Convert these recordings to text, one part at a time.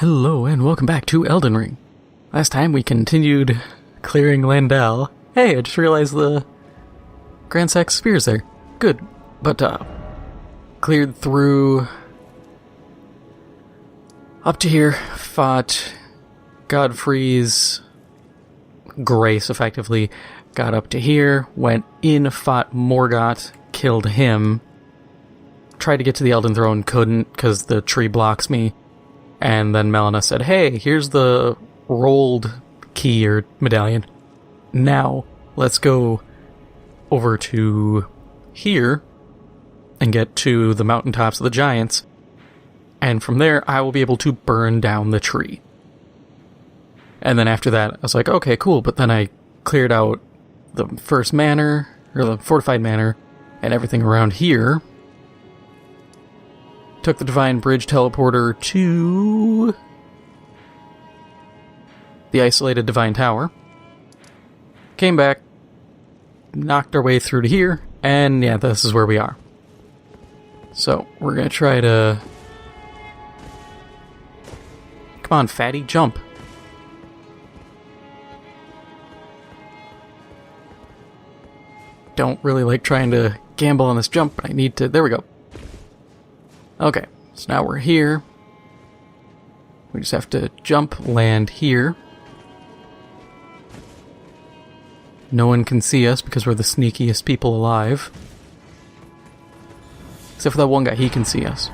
Hello and welcome back to Elden Ring. Last time we continued clearing Leyndell. Hey, I just realized the Grand Sax Spear's there. Good. But, cleared through up to here, fought Godfrey's grace, effectively. Got up to here, went in, fought Morgott, killed him. Tried to get to the Elden Throne, couldn't, because the tree blocks me. And then Melina said, hey, here's the rolled key or medallion. Now, let's go over to here and get to the mountaintops of the giants. And from there, I will be able to burn down the tree. And then after that, I was like, okay, cool. But then I cleared out the first manor, or the fortified manor, and everything around here. Took the Divine Bridge teleporter to the isolated Divine Tower. Came back, knocked our way through to here, and yeah, this is where we are. So, we're gonna try to... Come on, fatty, jump. Don't really like trying to gamble on this jump, but I need to... There we go. Okay, so now we're here. We just have to jump, land here. No one can see us because we're the sneakiest people alive. Except for that one guy, he can see us.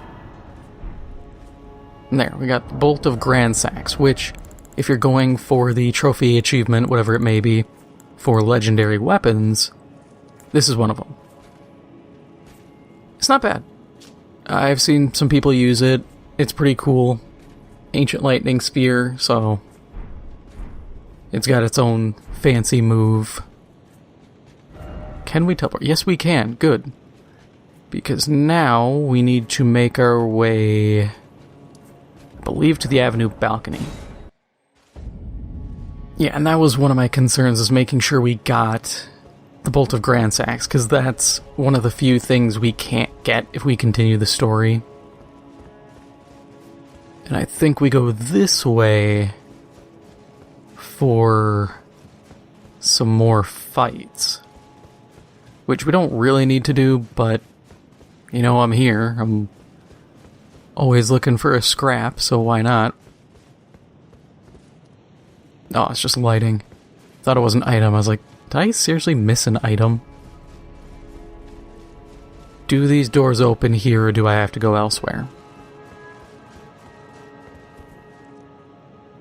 And there, we got the Bolt of Grand Sax, which, if you're going for the trophy achievement, whatever it may be, for legendary weapons, this is one of them. It's not bad. I've seen some people use it. It's pretty cool. Ancient Lightning Spear, so it's got its own fancy move. Can we teleport? Yes, we can. Good. Because now we need to make our way, I believe, to the Avenue balcony. Yeah, and that was one of my concerns, is making sure we got the Bolt of Grand Sax, because that's one of the few things we can't get if we continue the story. And I think we go this way for some more fights. Which we don't really need to do, but, you know, I'm here. I'm always looking for a scrap, so why not? Oh, it's just lighting. Thought it was an item. I was like, did I seriously miss an item? Do these doors open here, or do I have to go elsewhere?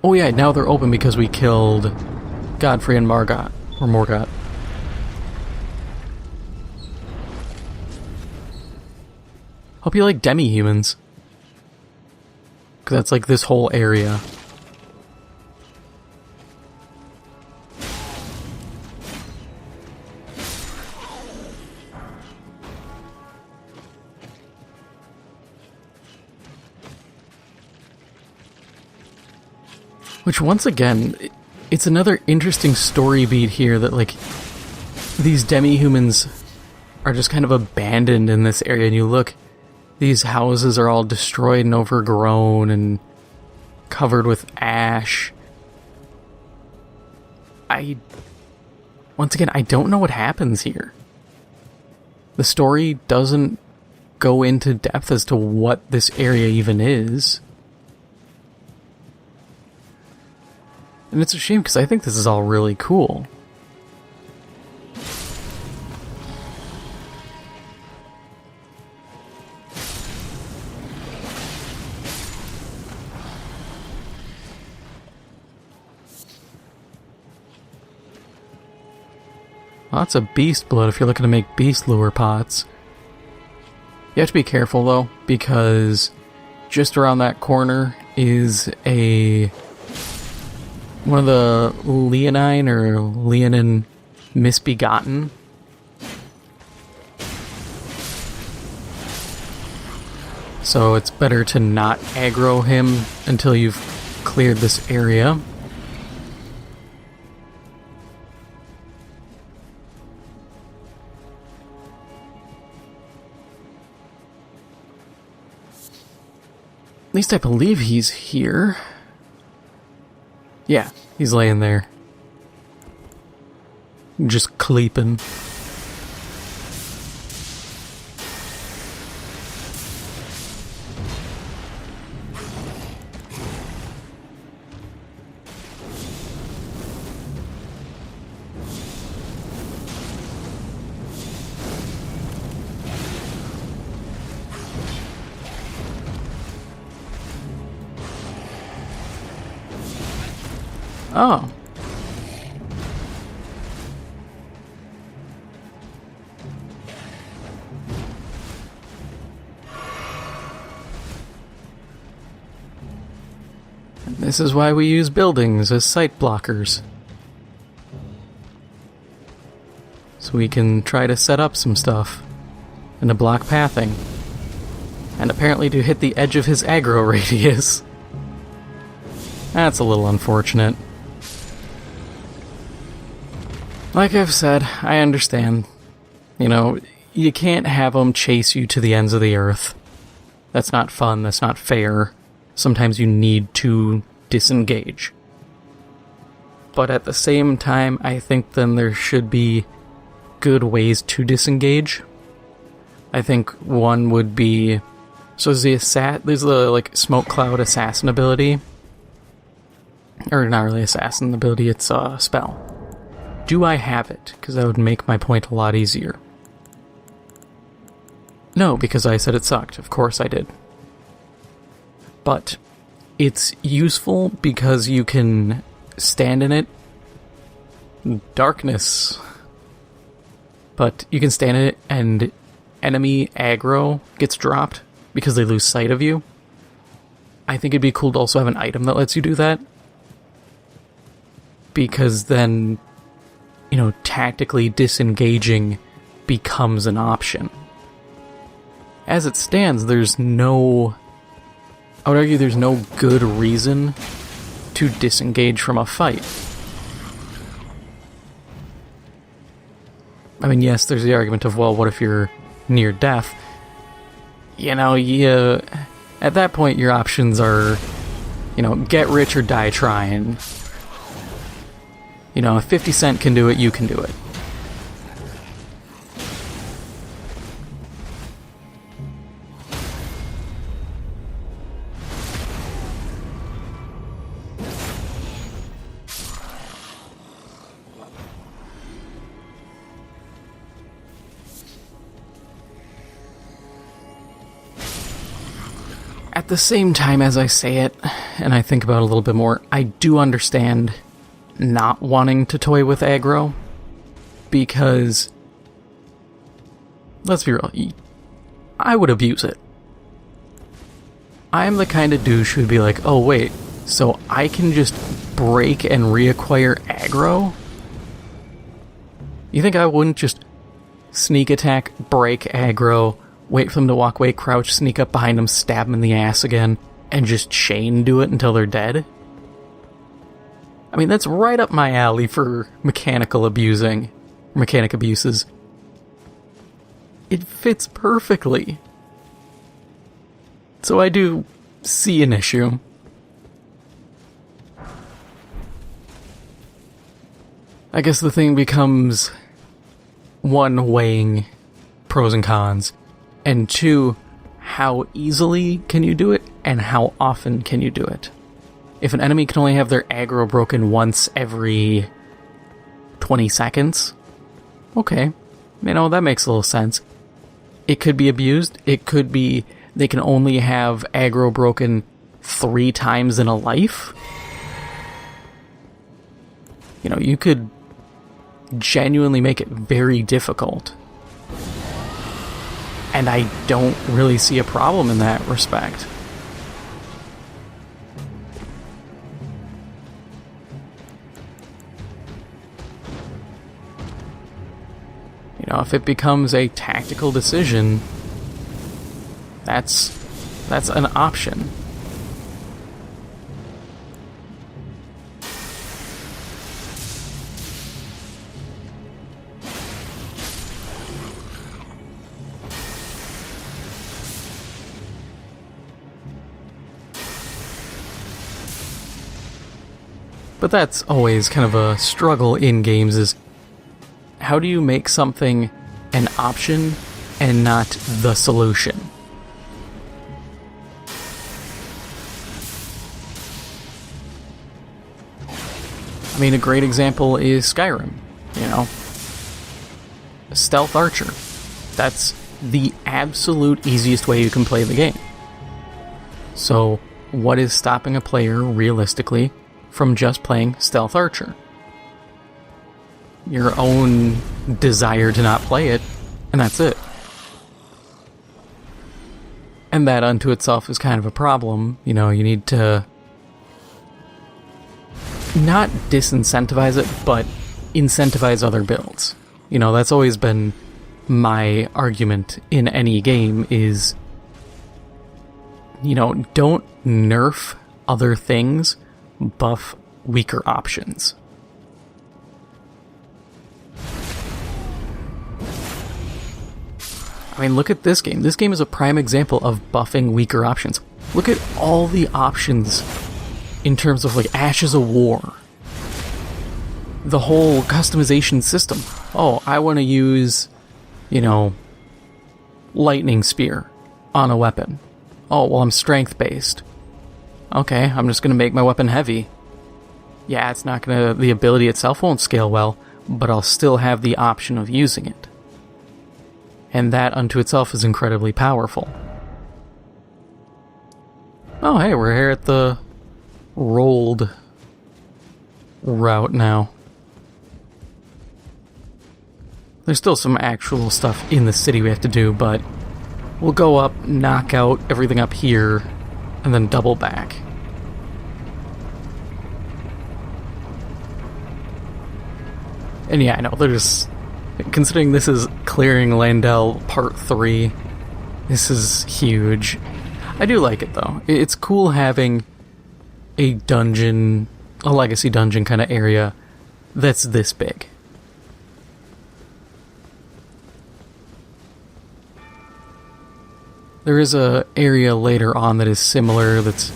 Oh yeah, now they're open because we killed Godfrey and Morgott. Hope you like demi-humans. Because that's like this whole area. Which, once again, it's another interesting story beat here that, like, these demi-humans are just kind of abandoned in this area. And you look, these houses are all destroyed and overgrown and covered with ash. Once again, I don't know what happens here. The story doesn't go into depth as to what this area even is. And it's a shame, because I think this is all really cool. Lots of beast blood if you're looking to make beast lure pots. You have to be careful, though, because just around that corner is one of the Leonine or Leonin Misbegotten. So it's better to not aggro him until you've cleared this area. At least I believe he's here. Yeah, he's laying there. Just cleeping. Oh. This is why we use buildings as sight blockers. So we can try to set up some stuff and to block pathing. And apparently to hit the edge of his aggro radius. That's a little unfortunate. Like I've said, I understand. You know, you can't have them chase you to the ends of the earth. That's not fun, that's not fair. Sometimes you need to disengage. But at the same time, I think then there should be good ways to disengage. I think one would be... So there's the, like, smoke cloud assassin ability. Or not really assassin ability, it's a spell. Do I have it? Because that would make my point a lot easier. No, because I said it sucked. Of course I did. But it's useful because you can stand in it. Darkness. But you can stand in it and enemy aggro gets dropped because they lose sight of you. I think it'd be cool to also have an item that lets you do that. Because then, you know, tactically disengaging becomes an option. As it stands, there's no... I would argue there's no good reason to disengage from a fight. I mean, yes, there's the argument of, well, what if you're near death? You know, at that point, your options are, you know, get rich or die trying. You know, if 50 Cent can do it, you can do it. At the same time as I say it, and I think about it a little bit more, I do understand not wanting to toy with aggro, because, let's be real, I would abuse it. I'm the kind of douche who'd be like, oh wait, so I can just break and reacquire aggro? You think I wouldn't just sneak attack, break aggro, wait for them to walk away, crouch, sneak up behind them, stab them in the ass again, and just chain do it until they're dead? I mean, that's right up my alley for mechanic abuses. It fits perfectly. So I do see an issue. I guess the thing becomes, one, weighing pros and cons, and two, how easily can you do it, and how often can you do it? If an enemy can only have their aggro broken once every 20 seconds, okay, you know, that makes a little sense. It could be abused. It could be they can only have aggro broken 3 times in a life. You know, you could genuinely make it very difficult. And I don't really see a problem in that respect. You know, if it becomes a tactical decision, that's an option. But that's always kind of a struggle in games, is how do you make something an option and not the solution? I mean, a great example is Skyrim, you know? Stealth Archer. That's the absolute easiest way you can play the game. So, what is stopping a player, realistically, from just playing Stealth Archer? Your own desire to not play it, and that's it. And that unto itself is kind of a problem. You know, you need to not disincentivize it, but incentivize other builds. You know, that's always been my argument in any game is, you know, don't nerf other things, buff weaker options. I mean, look at this game. This game is a prime example of buffing weaker options. Look at all the options in terms of, like, Ashes of War. The whole customization system. Oh, I want to use, you know, lightning spear on a weapon. Oh, well, I'm strength-based. Okay, I'm just going to make my weapon heavy. Yeah, it's not going to... the ability itself won't scale well, but I'll still have the option of using it. And that unto itself is incredibly powerful. Oh, hey, we're here at the rolled route now. There's still some actual stuff in the city we have to do, but we'll go up, knock out everything up here, and then double back. And yeah, I know, there's... considering this is clearing Leyndell Part 3, this is huge. I do like it, though. It's cool having a dungeon, a legacy dungeon kind of area that's this big. There is a area later on that is similar, that's,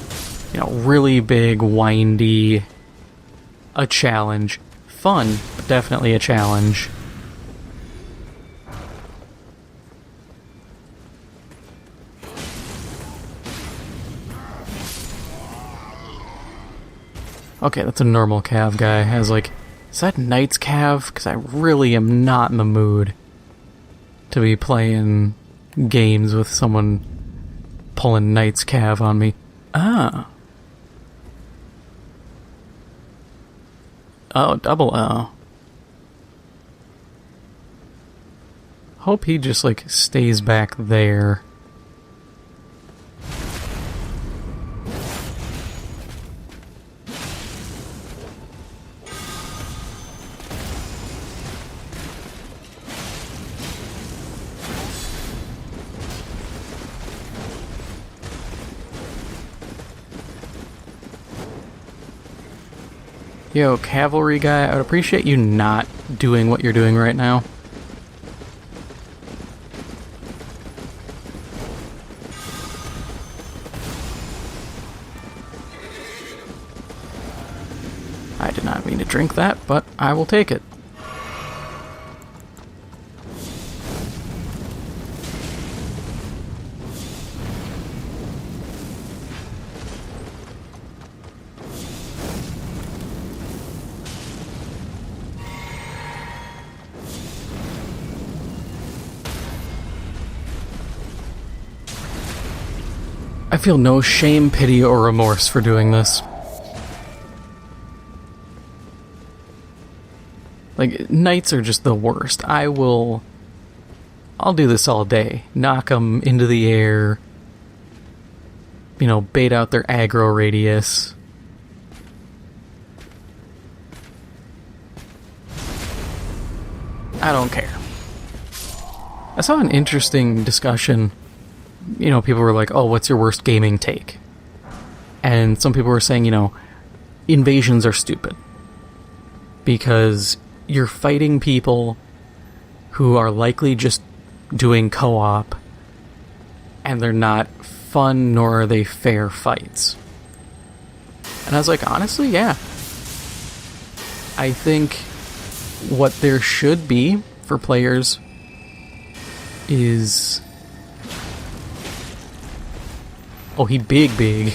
you know, really big, windy, a challenge. Fun, but definitely a challenge. Okay, that's a normal cav guy. I was like, is that Knight's cav? Because I really am not in the mood to be playing games with someone pulling Knight's cav on me. Ah. Oh, double L. Hope he just, like, stays back there. Yo, cavalry guy, I would appreciate you not doing what you're doing right now. I did not mean to drink that, but I will take it. I feel no shame, pity, or remorse for doing this. Like, knights are just the worst. I'll do this all day. Knock them into the air. You know, bait out their aggro radius. I don't care. I saw an interesting discussion. You know, people were like, oh, what's your worst gaming take? And some people were saying, you know, invasions are stupid. Because you're fighting people who are likely just doing co-op, and they're not fun nor are they fair fights. And I was like, honestly, yeah. I think what there should be for players is... Oh, he big.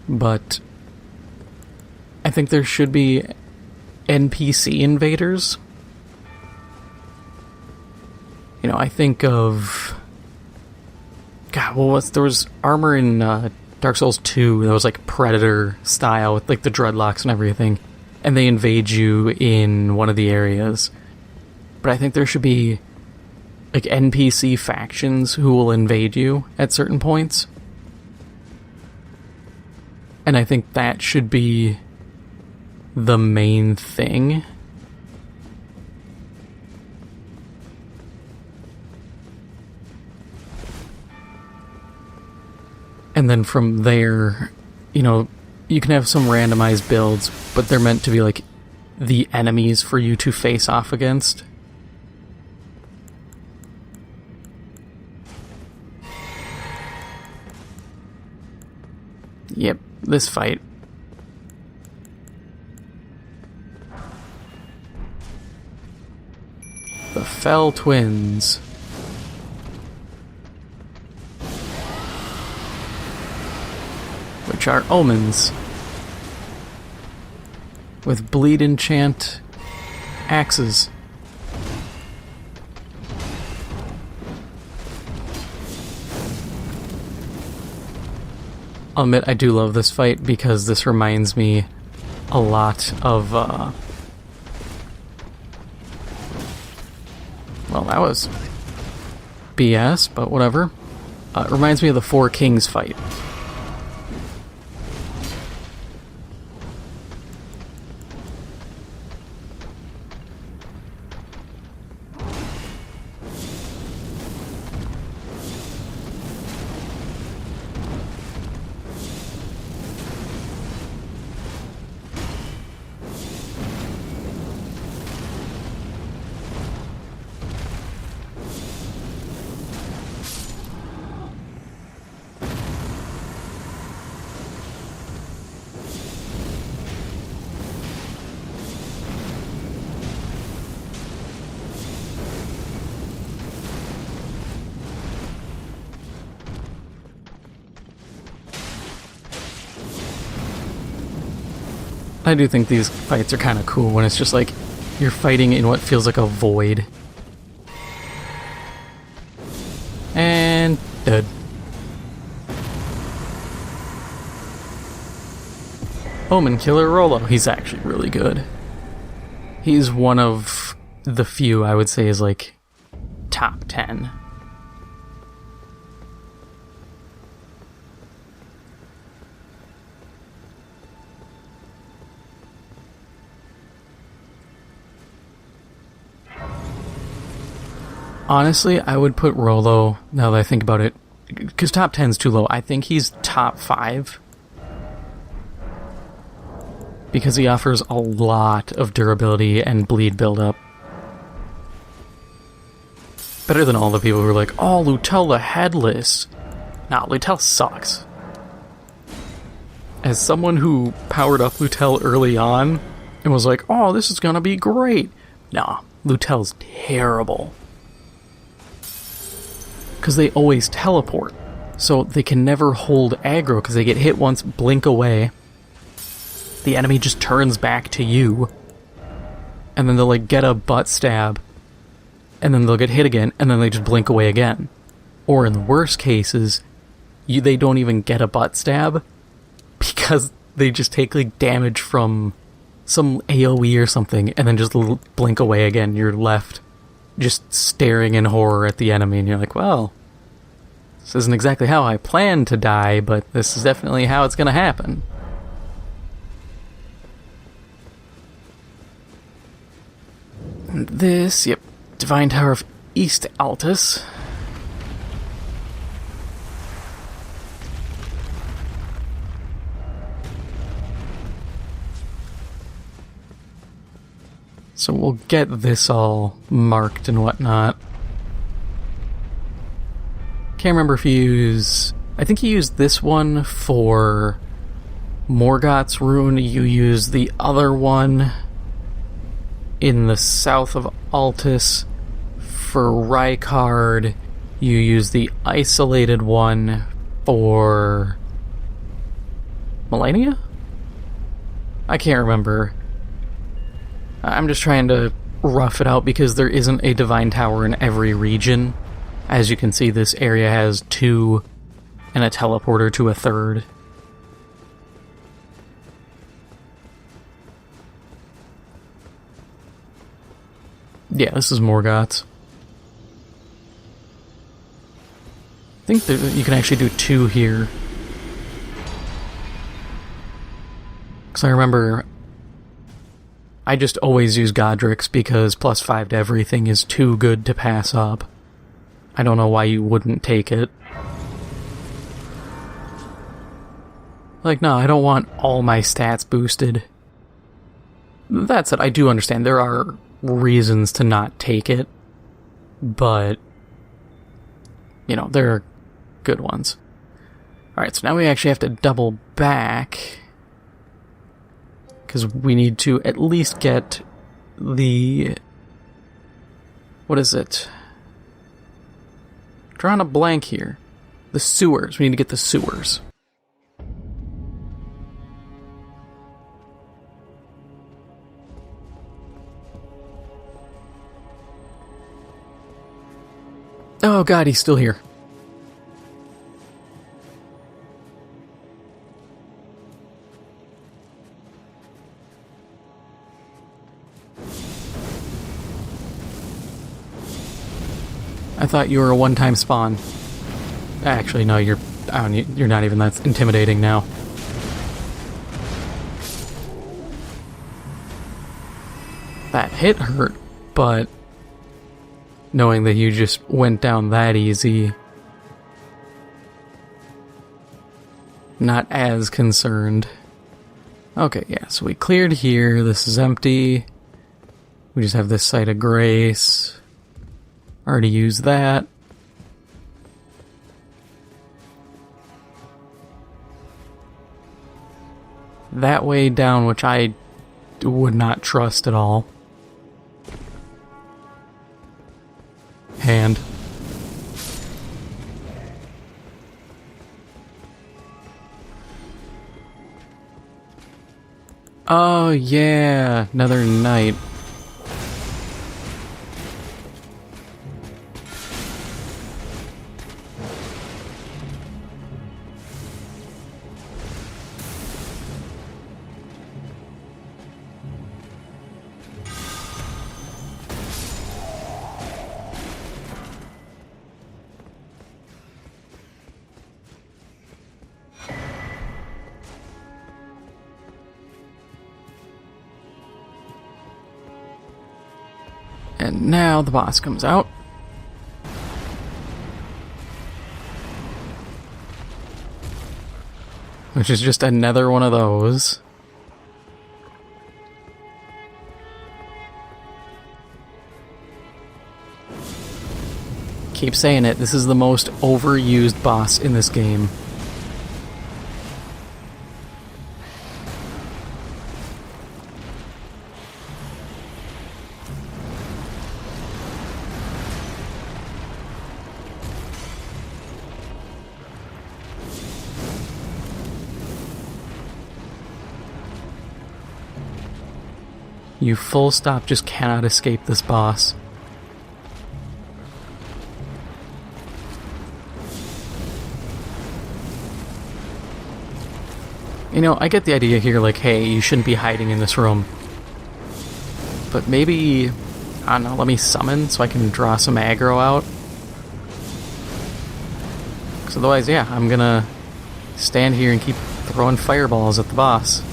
But I think there should be NPC invaders. You know, I think of... God, there was armor in Dark Souls 2 that was like Predator style with like the dreadlocks and everything. And they invade you in one of the areas. But I think there should be like NPC factions who will invade you at certain points. And I think that should be the main thing. And then from there, you know, you can have some randomized builds, but they're meant to be like the enemies for you to face off against. Yep, this fight. The Fell Twins. Which are omens. With bleed enchant axes. I'll admit I do love this fight because this reminds me a lot of well, that was BS, but whatever. It reminds me of the Four Kings fight. I do think these fights are kind of cool when it's just like you're fighting in what feels like a void. And dead. Omen Killer Rollo. He's actually really good. He's one of the few I would say is like top 10. Honestly, I would put Rollo, now that I think about it, because top 10's too low. I think he's top 5. Because he offers a lot of durability and bleed buildup. Better than all the people who are like, oh, Leyndell the Headless. Nah, Leyndell sucks. As someone who powered up Leyndell early on and was like, oh, this is gonna be great. Nah, Leyndell's terrible. Because they always teleport. So they can never hold aggro because they get hit once, blink away. The enemy just turns back to you. And then they'll like get a butt stab. And then they'll get hit again, and then they just blink away again. Or in the worst cases, they don't even get a butt stab. Because they just take like damage from some AoE or something, and then just blink away again. You're left just staring in horror at the enemy, and you're like, well, this isn't exactly how I planned to die, but this is definitely how it's gonna happen. And this, yep, Divine Tower of East Altus. So we'll get this all marked and whatnot. Can't remember if you use... I think you use this one for Morgoth's rune. You use the other one in the south of Altus. For Rykard, you use the isolated one for Melania? I can't remember. I'm just trying to rough it out because there isn't a divine tower in every region. As you can see, this area has 2 and a teleporter to a 3rd. Yeah, this is Morgoth's. I think you can actually do 2 here. Because I remember I just always use Godric's because +5 to everything is too good to pass up. I don't know why you wouldn't take it. Like, no, I don't want all my stats boosted. That said, I do understand there are reasons to not take it, but, you know, there are good ones. Alright, so now we actually have to double back, because we need to at least get the... What is it? Drawing a blank here. The sewers. We need to get the sewers. Oh god, he's still here. I thought you were a one-time spawn. Actually, no, you're not even that intimidating now. That hit hurt, but knowing that you just went down that easy, not as concerned. Okay, yeah, so we cleared here. This is empty. We just have this site of grace. Already used that. That way down, which I would not trust at all. Hand. Oh yeah, another knight. And now the boss comes out. Which is just another one of those. Keep saying it, this is the most overused boss in this game. You full stop just cannot escape this boss. You know, I get the idea here, like, hey, you shouldn't be hiding in this room. But maybe, I don't know, let me summon so I can draw some aggro out. Because otherwise, yeah, I'm gonna stand here and keep throwing fireballs at the boss.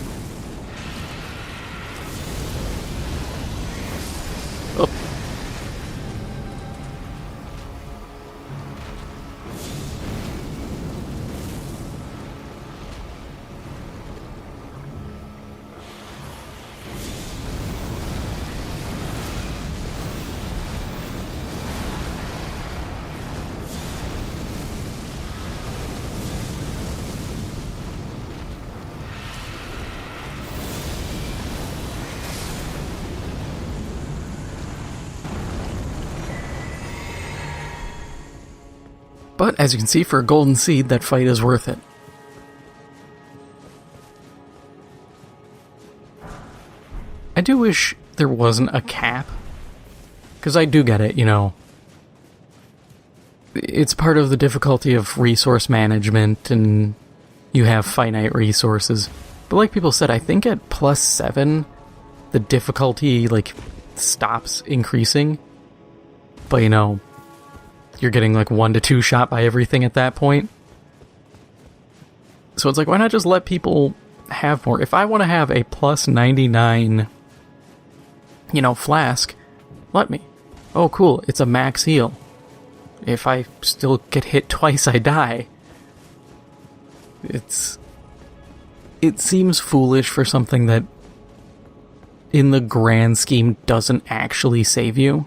But as you can see, for a golden seed, that fight is worth it. I do wish there wasn't a cap. Because I do get it, you know. It's part of the difficulty of resource management, and you have finite resources. But like people said, I think at +7, the difficulty, like, stops increasing. But, you know, you're getting, like, 1 to 2 shot by everything at that point. So it's like, why not just let people have more? If I want to have a +99, you know, flask, let me. Oh, cool, it's a max heal. If I still get hit twice, I die. It seems foolish for something that, in the grand scheme, doesn't actually save you.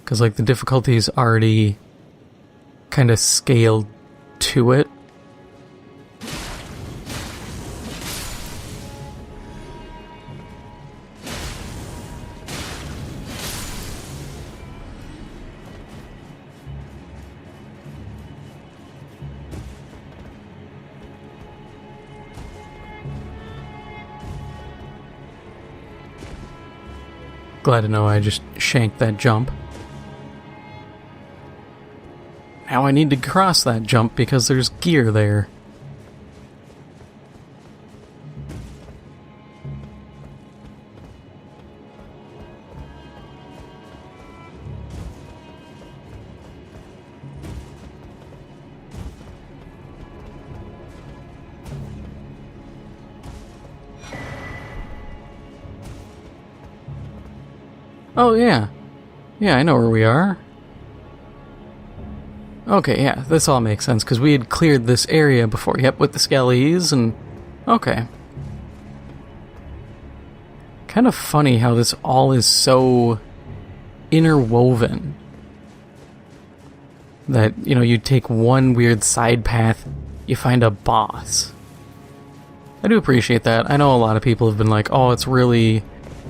Because, like, the difficulty is already kind of scaled to it. Glad to know I just shanked that jump. Now I need to cross that jump because there's gear there. Oh, yeah. Yeah, I know where we are. Okay, yeah, this all makes sense, because we had cleared this area before. Yep, with the skellies, and... Okay. Kind of funny how this all is so interwoven. That, you know, you take one weird side path, you find a boss. I do appreciate that. I know a lot of people have been like, oh, it's really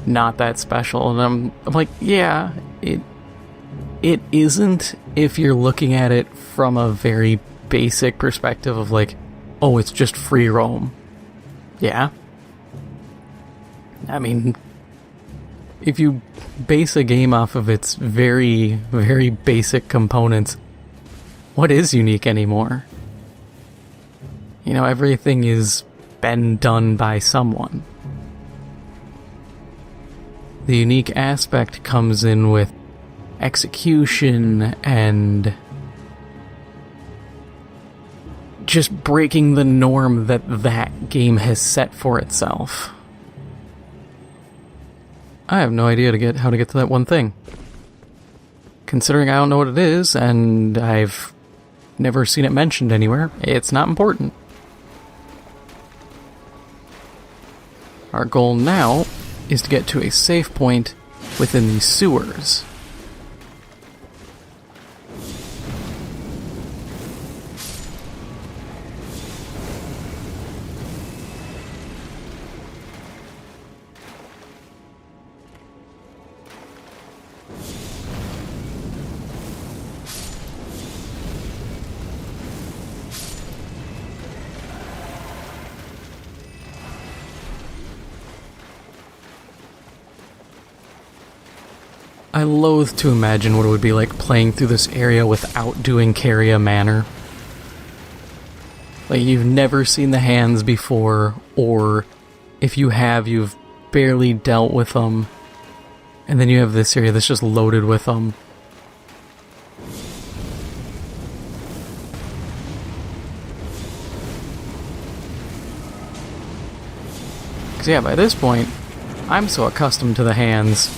not that special, and I'm like, yeah, it isn't if you're looking at it from a very basic perspective of like, oh, it's just free roam. Yeah. I mean, if you base a game off of its very, very basic components, what is unique anymore? You know, everything is been done by someone. The unique aspect comes in with execution and just breaking the norm that that game has set for itself. I have no idea how to get to that one thing. Considering I don't know what it is, and I've never seen it mentioned anywhere, it's not important. Our goal now is to get to a safe point within these sewers. I loathe to imagine what it would be like playing through this area without doing Caria Manor. Like, you've never seen the hands before, or if you have, you've barely dealt with them, and then you have this area that's just loaded with them. Because yeah, by this point, I'm so accustomed to the hands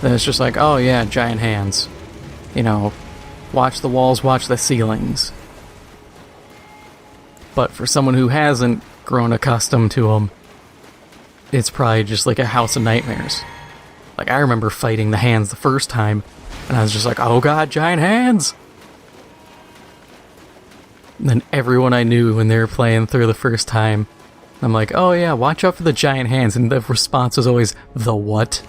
that it's just like, oh yeah, giant hands. You know, watch the walls, watch the ceilings. But for someone who hasn't grown accustomed to them, it's probably just like a house of nightmares. Like, I remember fighting the hands the first time, and I was just like, oh god, giant hands! And then everyone I knew when they were playing through the first time, I'm like, oh yeah, watch out for the giant hands, and the response was always, the what?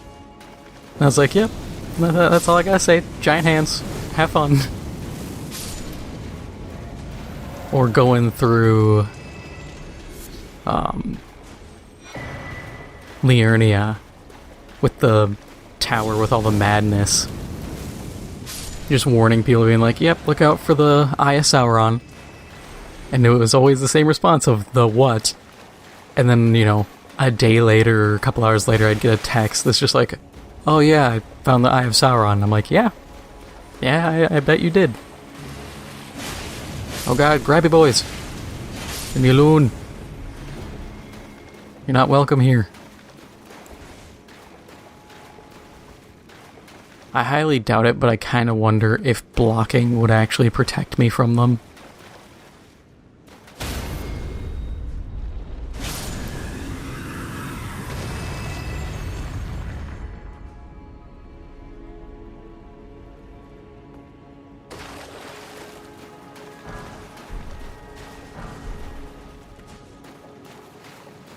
I was like, yep, that's all I gotta say. Giant hands. Have fun. Or going through Liurnia with the tower with all the madness. Just warning people, being like, yep, look out for the Eye of Sauron. And it was always the same response of the what? And then, you know, a day later or a couple hours later, I'd get a text that's just like, oh yeah, I found the Eye of Sauron. I'm like, yeah, I bet you did. Oh god, grab you boys. Leave me alone. You're not welcome here. I highly doubt it, but I kind of wonder if blocking would actually protect me from them.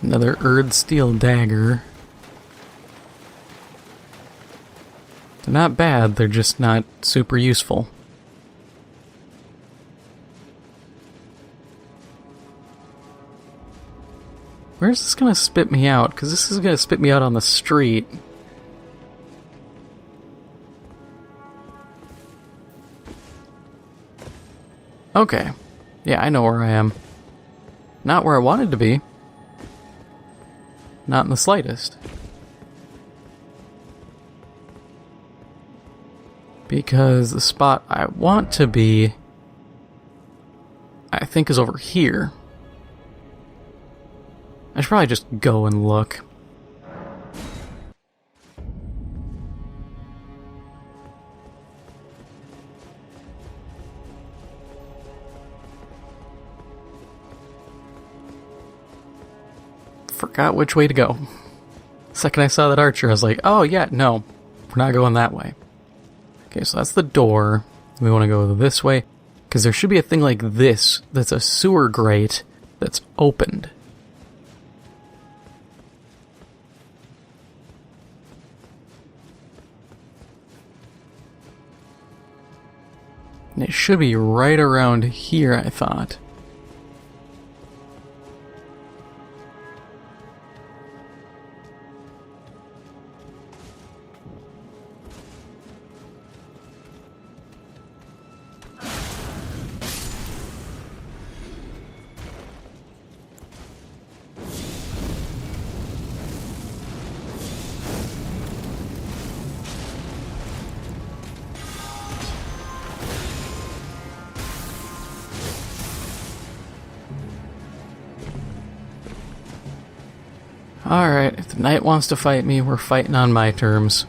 Another Erd Steel Dagger. They're not bad, they're just not super useful. Where's this gonna spit me out? Because this is gonna spit me out on the street. Okay. Yeah, I know where I am. Not where I wanted to be. Not in the slightest. Because the spot I want to be, I think, is over here. I should probably just go and look. Forgot which way to go. Second I saw that archer, I was like, oh yeah, no, we're not going that way. Okay, so that's the door. We want to go this way, because there should be a thing like this that's a sewer grate that's opened. And it should be right around here, I thought. Alright, if the knight wants to fight me, we're fighting on my terms.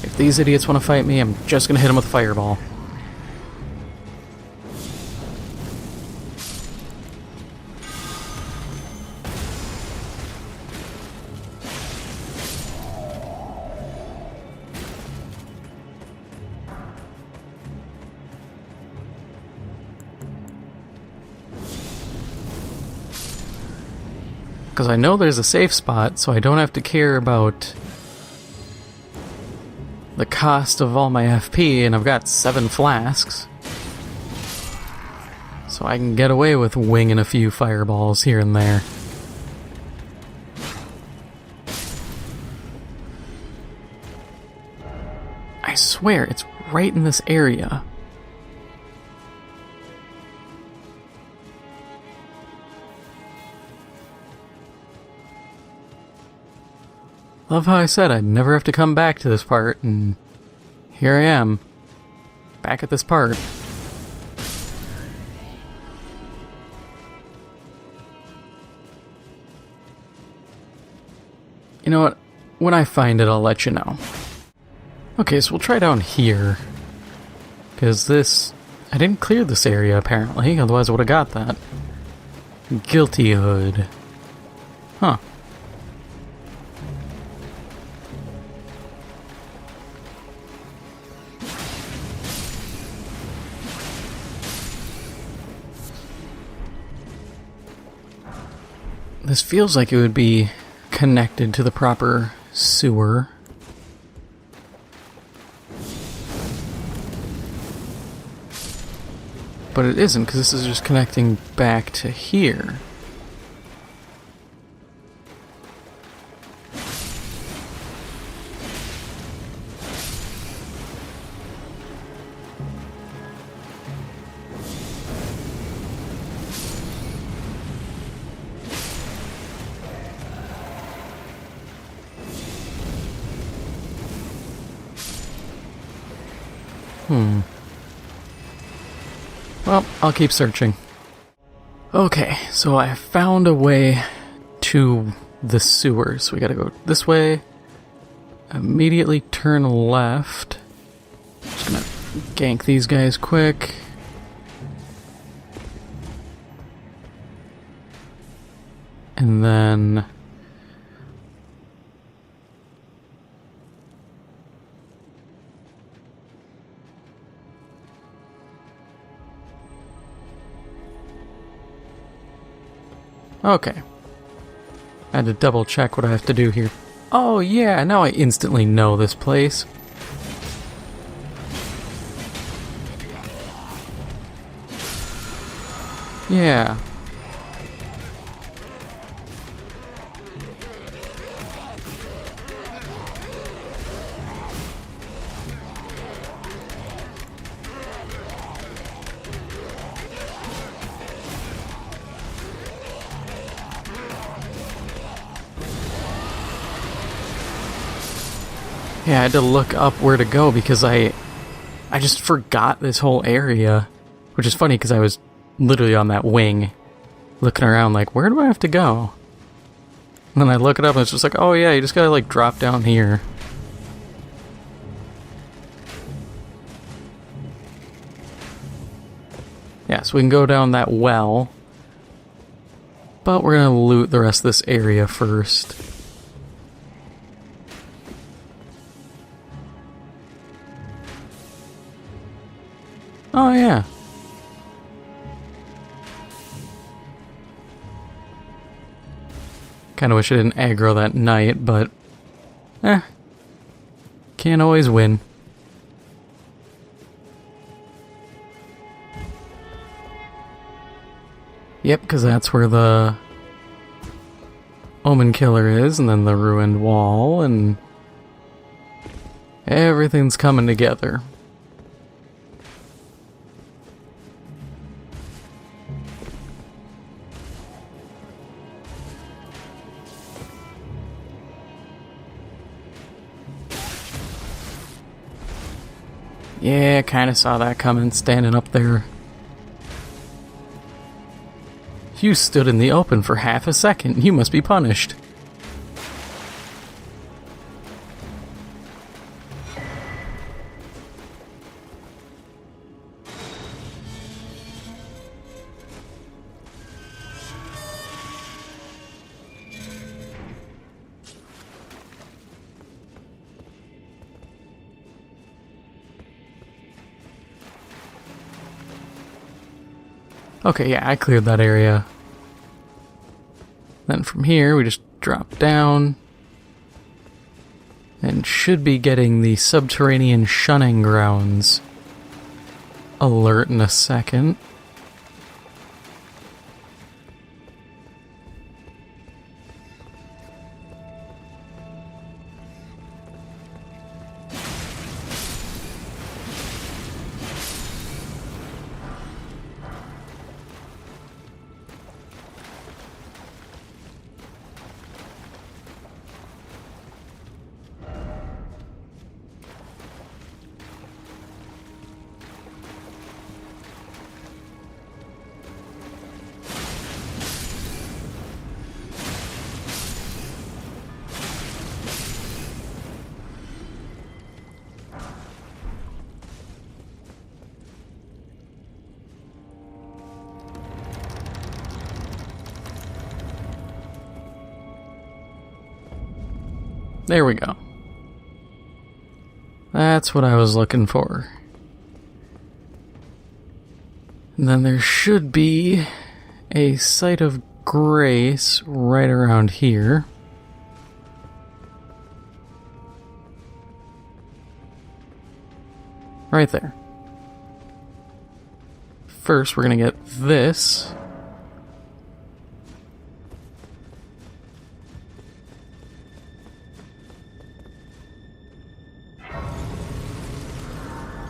If these idiots want to fight me, I'm just gonna hit them with a fireball. Because I know there's a safe spot, so I don't have to care about the cost of all my FP, and I've got 7 flasks. So I can get away with winging a few fireballs here and there. I swear, it's right in this area. Love how I said I'd never have to come back to this part, and here I am, back at this part. You know what? When I find it, I'll let you know. Okay, so we'll try down here. Because this... I didn't clear this area, apparently, otherwise I would have got that. Guilty Hood. Huh. This feels like it would be connected to the proper sewer. But it isn't, because this is just connecting back to here. Well, I'll keep searching. Okay, so I found a way to the sewers. We gotta go this way. Immediately turn left. Just gonna gank these guys quick. And then... Okay. I had to double check what I have to do here. Oh yeah, now I instantly know this place. Yeah. Yeah, I had to look up where to go because I just forgot this whole area. Which is funny because I was literally on that wing looking around like, where do I have to go? And then I look it up and it's just like, oh yeah, you just gotta like drop down here. Yeah, so we can go down that well. But we're gonna loot the rest of this area first. Oh, yeah. Kinda wish I didn't aggro that knight, but... Can't always win. Yep, because that's where the... Omen Killer is, and then the ruined wall, and... Everything's coming together. Yeah, kinda saw that coming, standing up there. You stood in the open for half a second. You must be punished. Okay, yeah, I cleared that area. Then from here, we just drop down. And should be getting the Subterranean Shunning grounds alert in a second. There we go. That's what I was looking for. And then there should be a site of grace right around here. Right there. First, we're going to get this.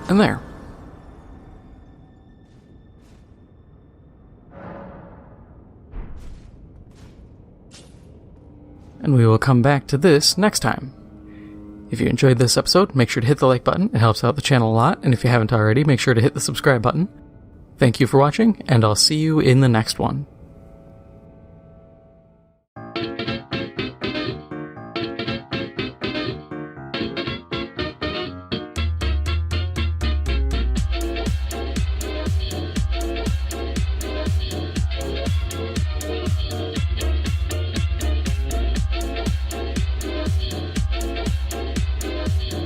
And there. And we will come back to this next time. If you enjoyed this episode, make sure to hit the like button. It helps out the channel a lot. And if you haven't already, make sure to hit the subscribe button. Thank you for watching, and I'll see you in the next one.